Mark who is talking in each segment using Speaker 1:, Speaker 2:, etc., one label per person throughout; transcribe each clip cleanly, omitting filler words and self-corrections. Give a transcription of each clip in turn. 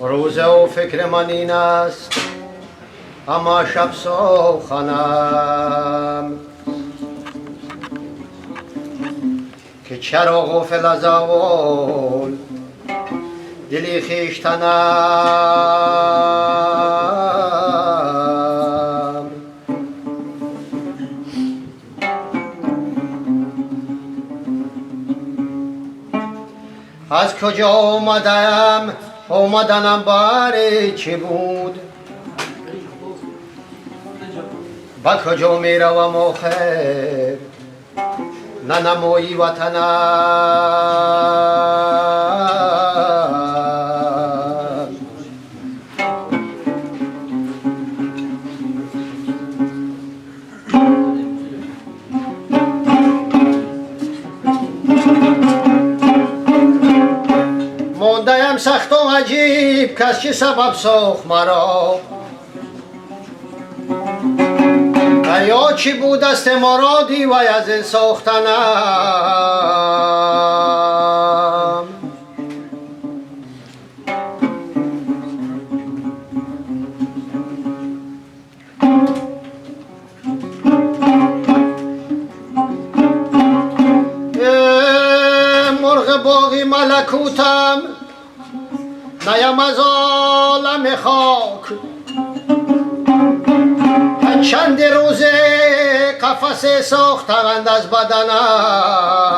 Speaker 1: روزه و فکر من این است اما شب سخنم که چرا غافل از اول دلی خویشتنم از کجا اومدنم باره چی بود با کجا می روم آخر ننمایی وطنم مونده‌ام سخت و عجیب کس چه سبب ساخت مرا یا چی بود است مرادی و از این ساختنم مرغ باغی ملکوتم نیم از عالم خاک چند روزه قفس ساختند از بدنم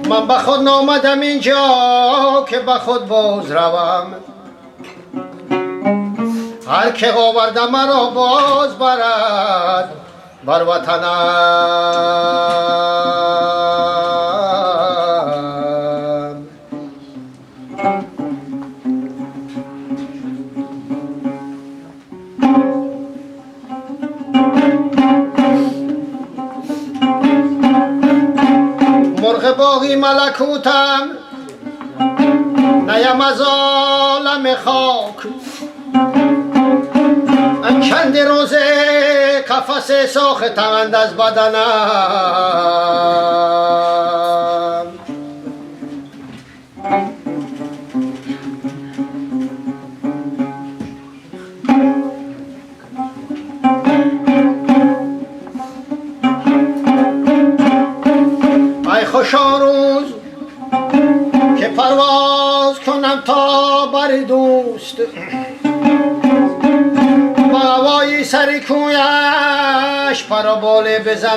Speaker 1: من به خود نامدم اینجا که به خود باز روم هر که آورده مرا باز برد بر وطنم مرغ باغی ملکوتم نیم از عالم خاک چند روزه قفس ساختند از بدنم ای خوشا روز که پرواز کنم تا بر دوست با هوای سر کویش پراباله بزنم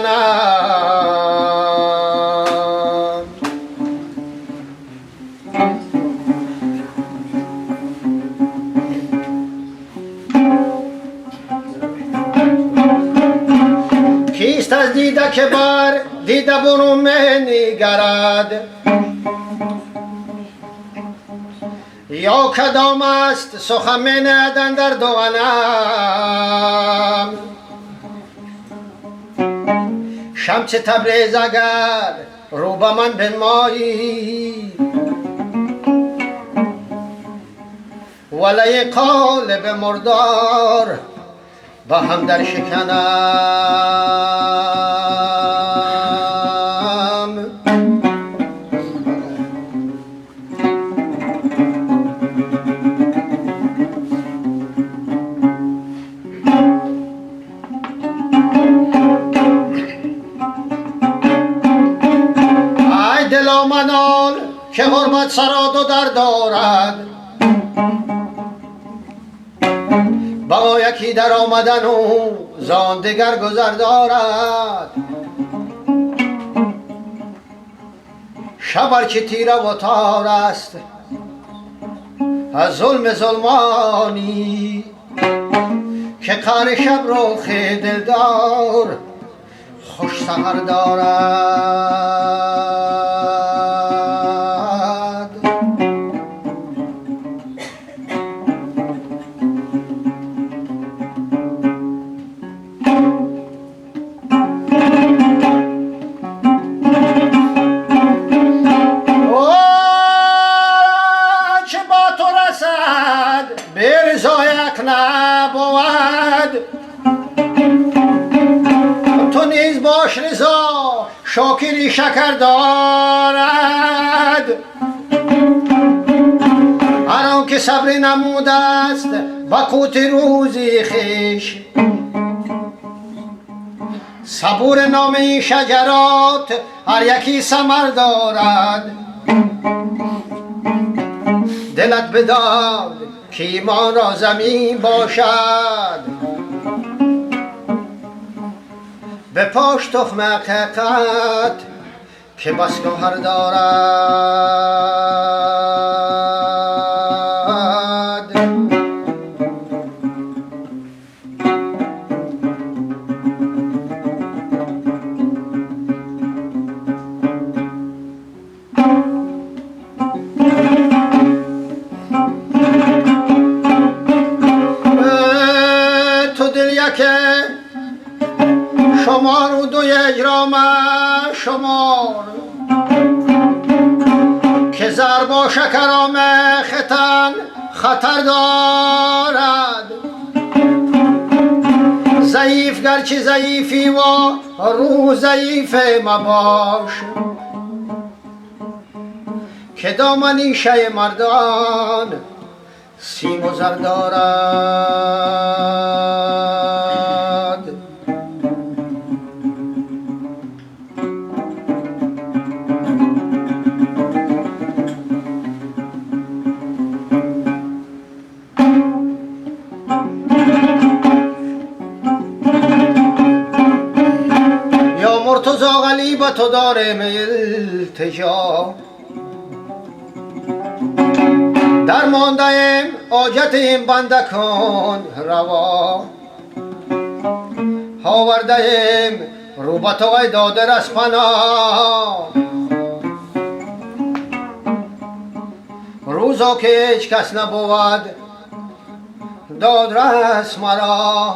Speaker 1: کیست از دیده که بر دیده برون نگرد یا کدام است سخن می نهدن در دهنم شمس تبریز اگر رو به من بنمایی ولی قالب مردار با هم در شکنم دلا منال که غربت سراد و در دارد با یکی در آمدن و زان دگر گذر دارد شب که تیره و تار است از ظلم ظلمانی که قهر شب روخ دلدار خوش سحر دارد نیز باش رضا شاکری شکر دارد. هر آن که صبر نموده است با قوت روزی خویش، صبور نام این شجرات هر یکی ثمر دارد. دلت بداد که ایمان را زمین باشد، به پاش تخم حقیقت که بس گوهر دارد. تو دل یک شمار و دو اجرام شمار، که زر با شکرام ختن خطر دارد. ضعیف گرچه ضعیفی و رو ضعیف مباش، که دامنی شه مردان سیم و زر دارد. یا مرتضا علی با تو دارم التجا، در مانده‌ام حاجت این بنده کن روا. آورده‌ام رو به تو ای داده رس پناه، روزا که هیچ کس نبود داد رس مرا.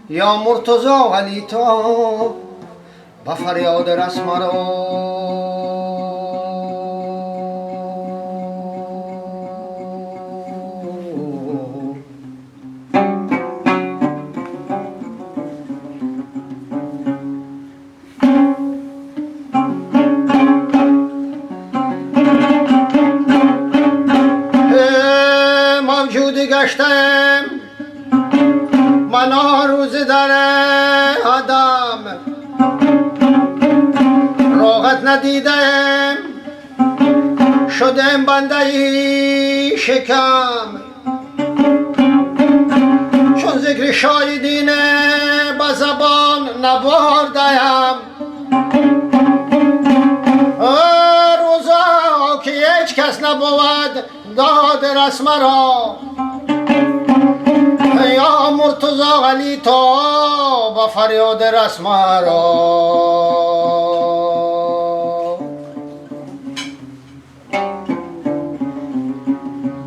Speaker 1: یا مرتضا علی تو به فریاد رس مرا. موجود گشتم من روز در آدم، راحت ندیدم شدم بنده ای شکم. چون ذکر شاهدین به زبان نبردم، روزا که هیچ کس نبود داد رسم را. یا مرتضا علی تو با فریاد رسم را.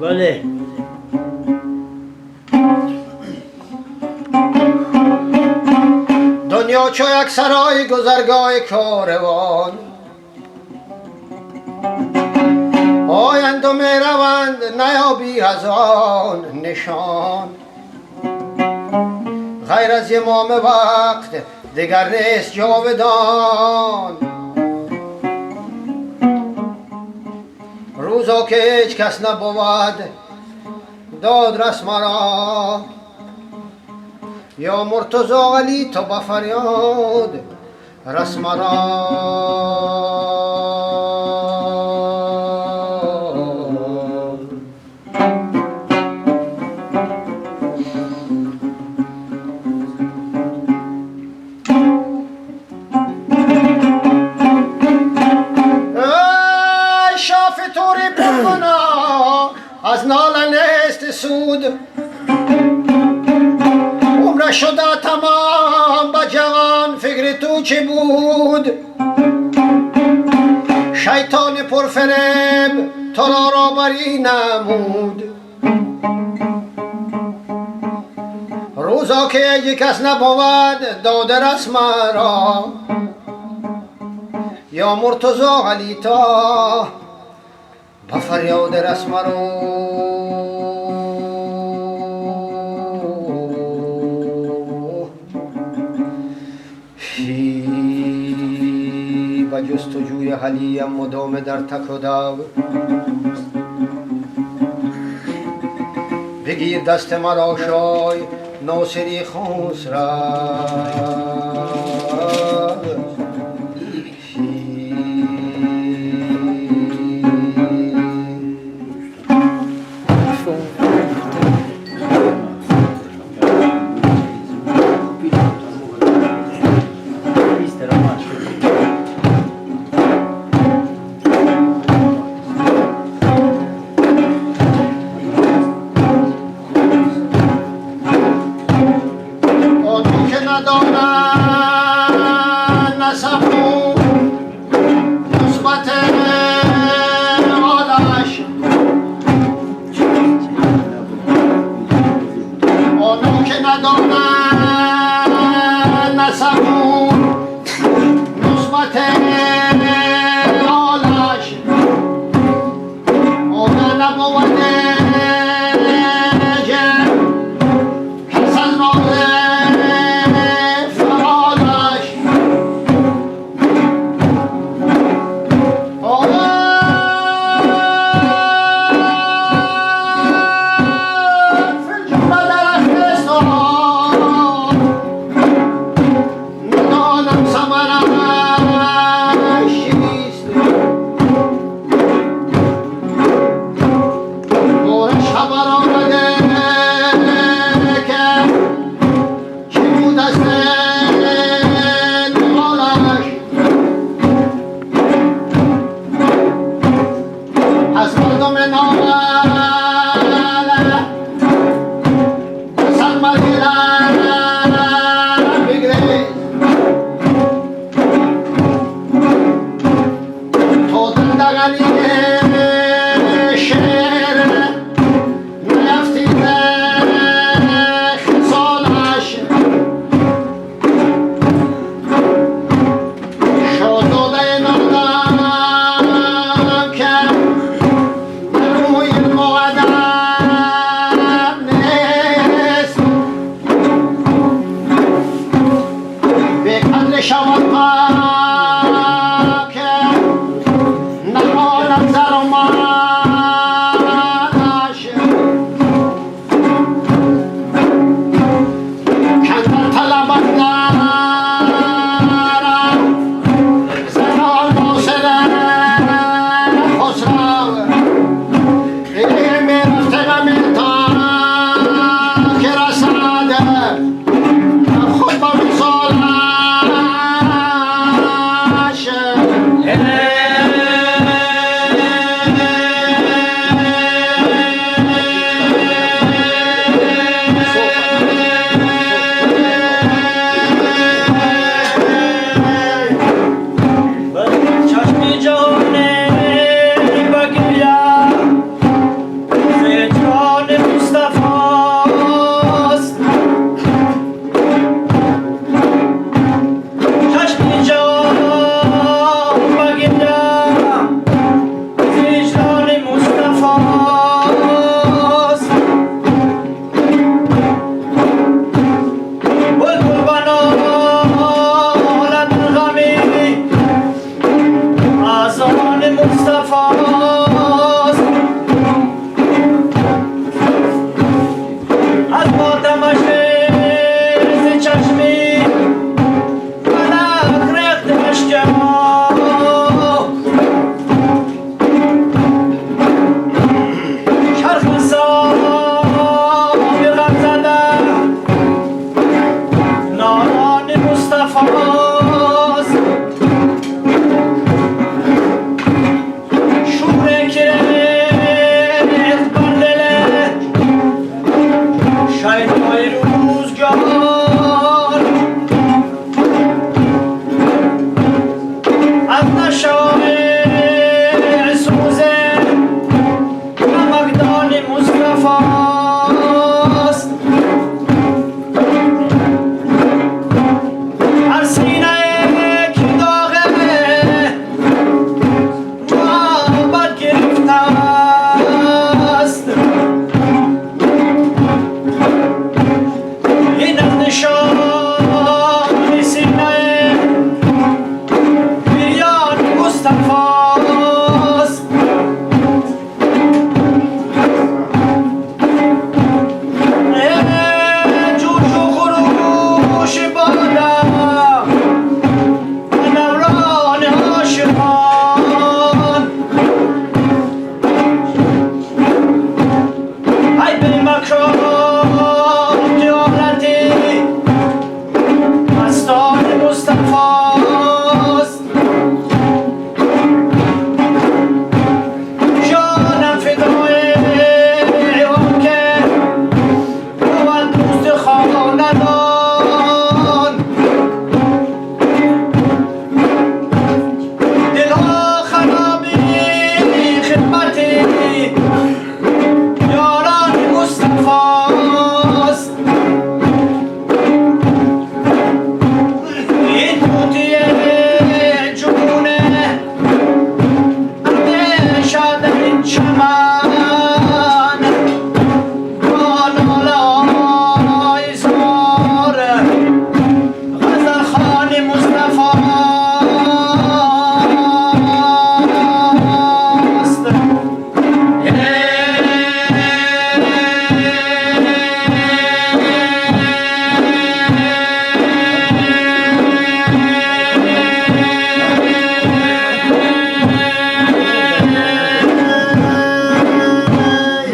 Speaker 2: بله.
Speaker 1: دنیا چو یک سرای گذرگاه کاروان، آیند و می روند نیابی از آن نشان. غیر از امام وقت دیگر نیست جاودان. روزا که هیچ کس نبود داد رسم را. یا مرتضا علی تو به فریاد رسم را. از ناله نیست سود، عمر شده تمام به جوان فکر تو چه بود. شیطان پرفریب تو را بری نمود. روزا که یک کس نبود داد رسم را. یا مرتضا علی تا با فریاد رسم رو. و جستجوی حلیم مدام در تک و داو. بگیر دست مرا شای ناصری خسرو.
Speaker 3: I've seen
Speaker 1: مصطفاست جانم فدای اون که بود دوست خاندان دلها خرابی خدمت یاران مصطفاست این توتی جونه همیشه در این چمن با نالای زار غزل خان مصطفاست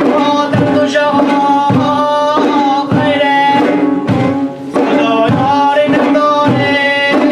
Speaker 1: ما در دو جهان غیر خدایاری نداریم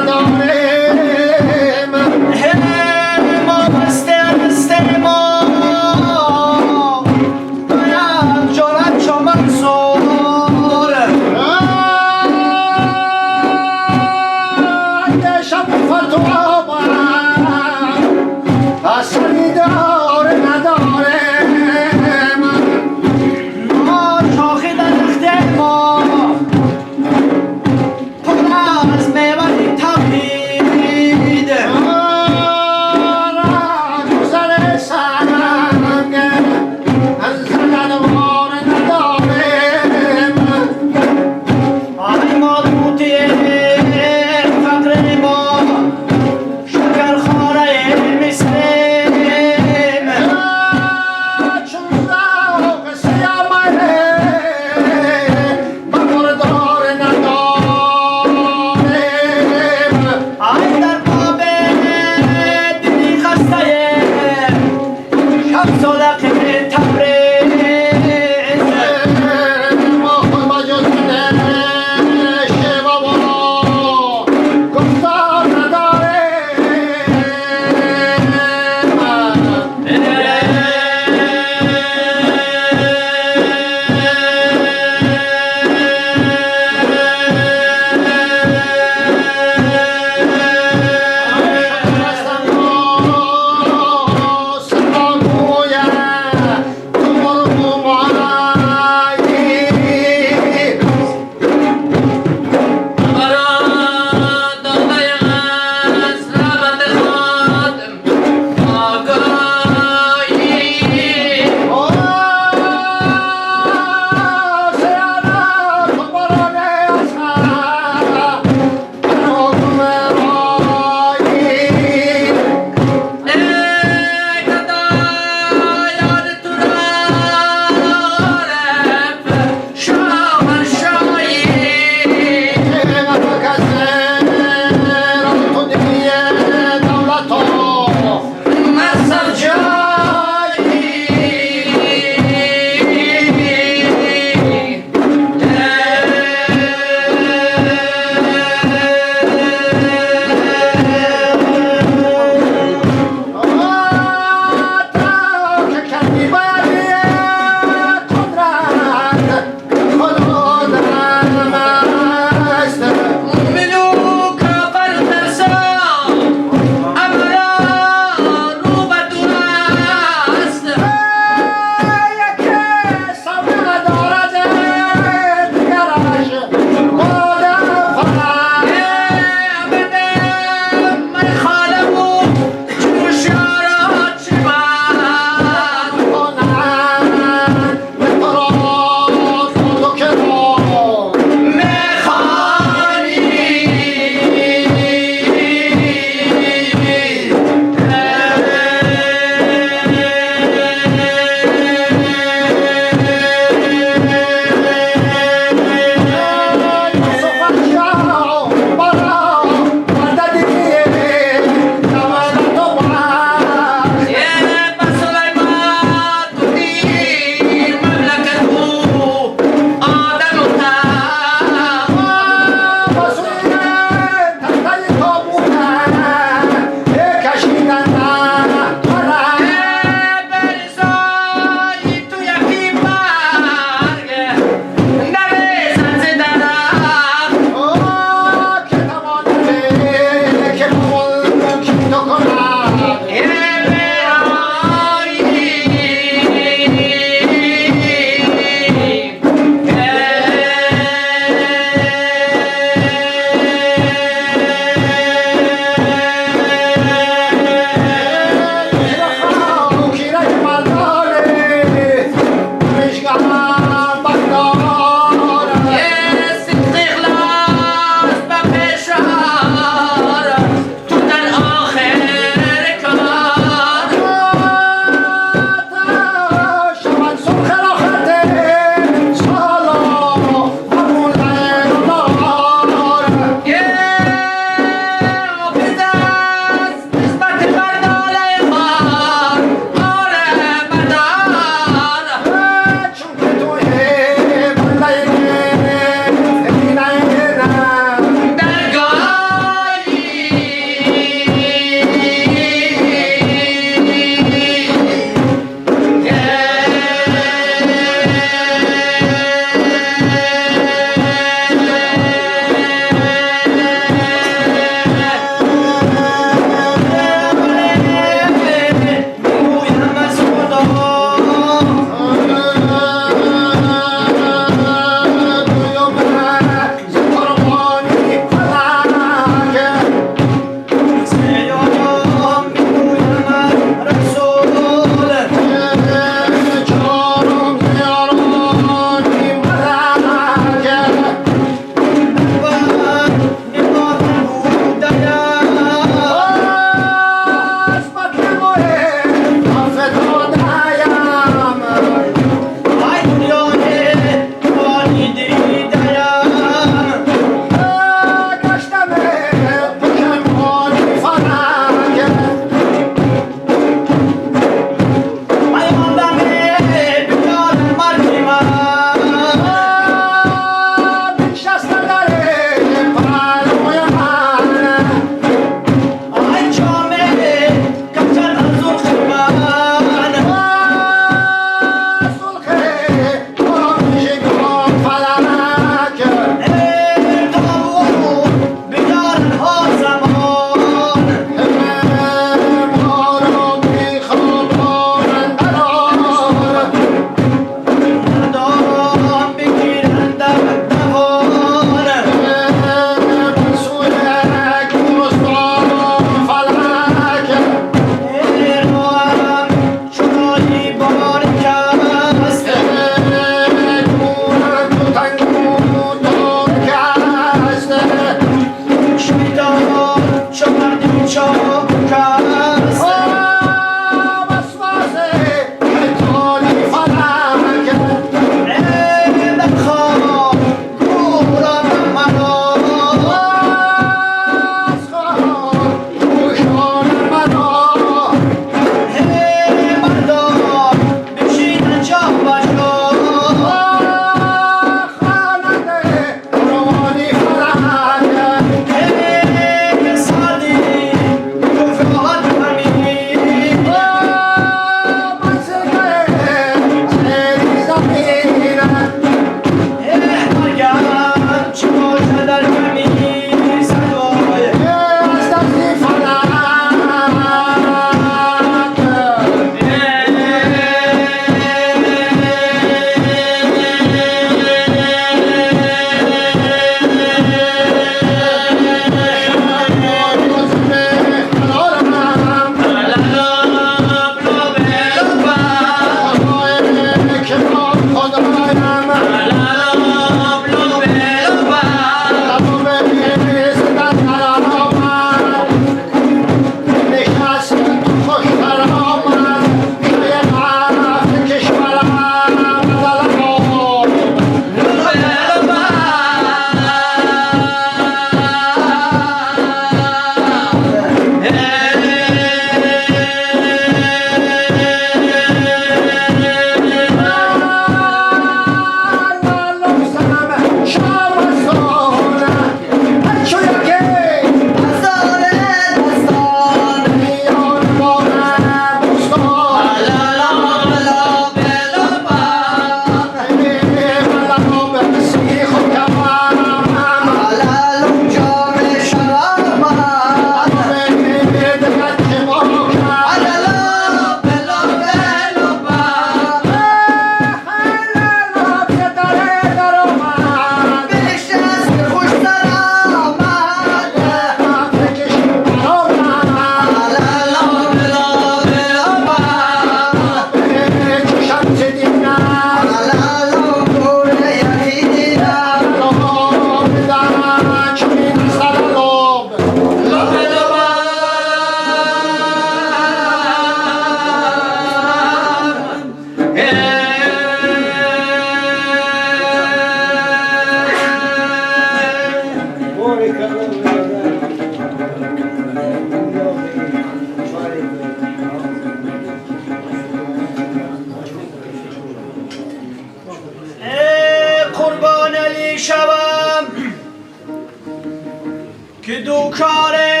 Speaker 3: دو کاره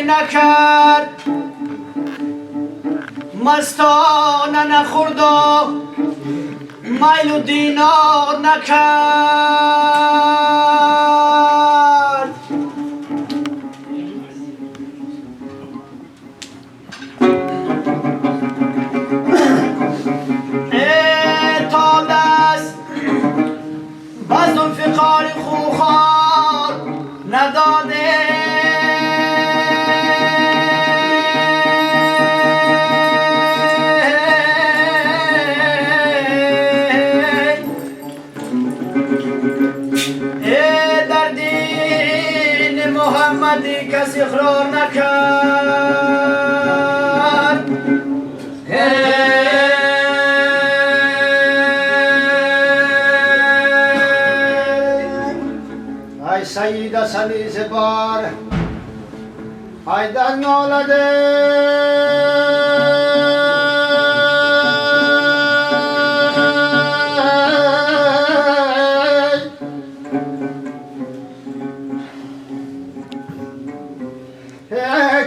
Speaker 3: نکرد مستانه نخورد و میل و دینار نکرد تا دست بز الفقار خوخار نداده در دین محمدی کسی اقرار نکرد
Speaker 1: ای سید سلی زبار ای در نالده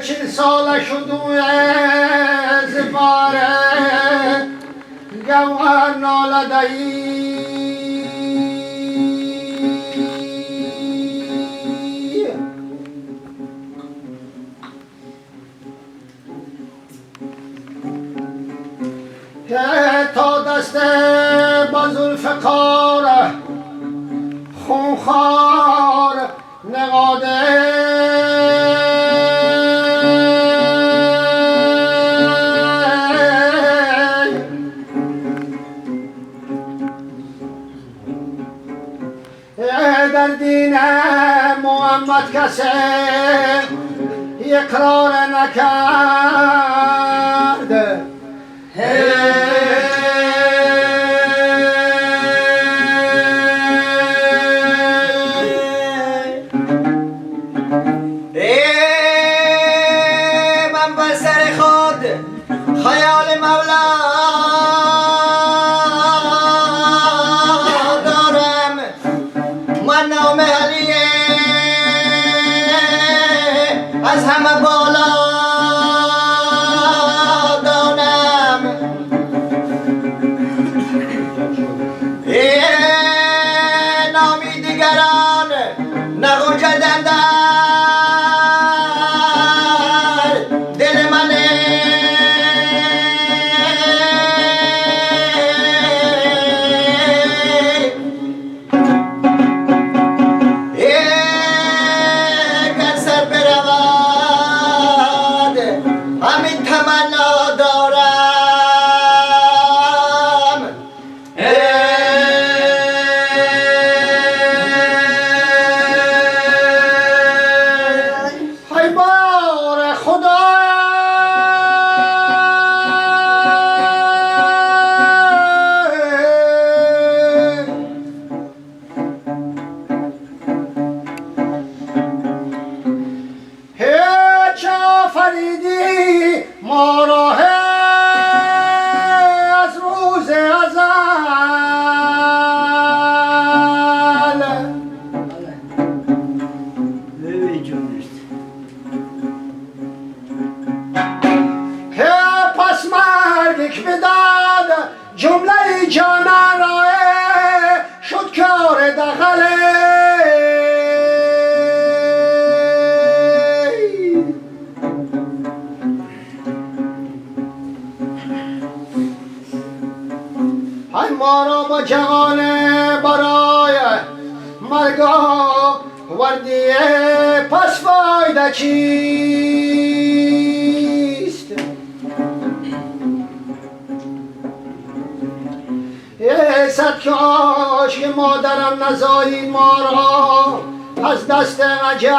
Speaker 1: چل ساله شدو زبار گوهر نالده ای تا دست با ذوالفقار خونخوار نقاده در دین محمد کسی اقرار نکرد
Speaker 3: من به سر خود خیال مولا دارم من نام علیه از همه بالا دانم نامی دیگران نگنجدند در دل منه گر سر برود همین تمنا دارم
Speaker 1: ای بار خدا هیچ آفریدی ما را از روز ازل
Speaker 2: ببین جونست
Speaker 1: پس مرگک بداد جمله جانان را شد کار دخله های ما را با جهان برای مرگا وردیه پس فایده چیست صد کاش که مادرم نزایید ما را از دست اجل